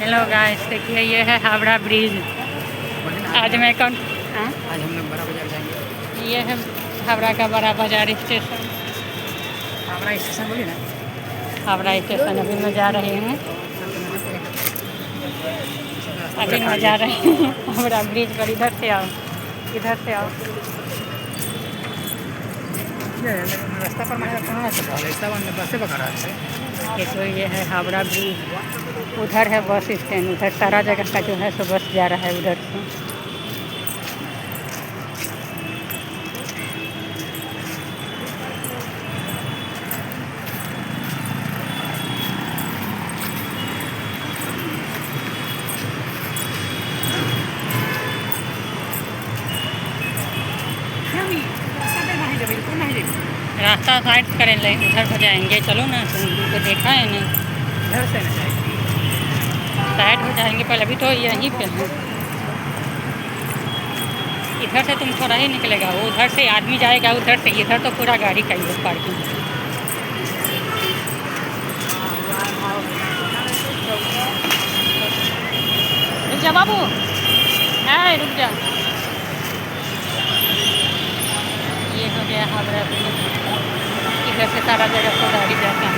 Hello guys, देखिए ये है हावड़ा ब्रिज। आज मैं कौन आज हम लोग बड़ा बाजार जाएंगे। ये है हावड़ा का बड़ा बाजार स्टेशन। हावड़ा स्टेशन बोलिए ना। हावड़ा स्टेशन अभी मैं जा रही हूँ। अभी मैं जा रही हूँ हावड़ा ब्रिज पर। इधर से आओ, इधर से आओ। रास्ता पर मैं रास्ता में बसें पकड़ा है। देखो ये है हावड़ा ब्रिज। उधर है बस स्टैंड, उधर सारा जगह का जो है सो बस जा रहा है उधर से। रास्ता साइड करें ले, उधर हो जाएंगे। चलो ना, तुमको देखा है नहीं। इधर से ना जाएगी, साइड हो जाएंगे पहले, अभी तो यहीं पे है। इधर से तुम थोड़ा ही निकलेगा, वो उधर से आदमी जाएगा उधर से। इधर तो पूरा गाड़ी का ही पार्किंग। रुक जा बाबू, है रुक जा। ये हो गया हावड़ा ब्रिज। इधर से सारा जगह को गाड़ी जाता है।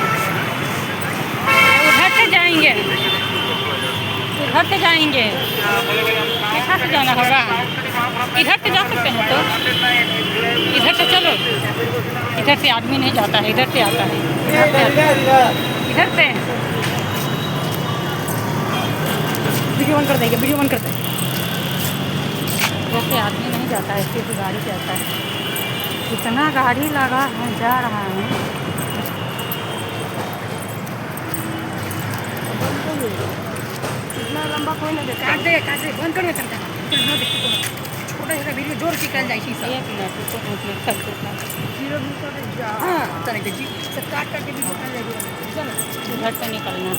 उधर से जाएंगे, उधर से जाएंगे। कैसा से जाना होगा? इधर से जा सकते हैं तो इधर से चलो। इधर से आदमी नहीं जाता है, इधर से आता है। इधर से वीडियो ऑन कर देंगे, वीडियो ऑन करते हैं। इधर से आदमी नहीं जाता है, सिर्फ गाड़ी जाता है। इतना गाड़ी लगा है, जा रहा है। इतना लंबा कोई नहीं देता। काट दे बंद कर देता है। छोटा छोटा वीडियो जोर निकल जाए शीशा। एक मिनट रुको, सब कितना जीरो भी कर जा। हां चल देखिए सब काट के वीडियो निकल जाएगा। चलो उधर से निकलना।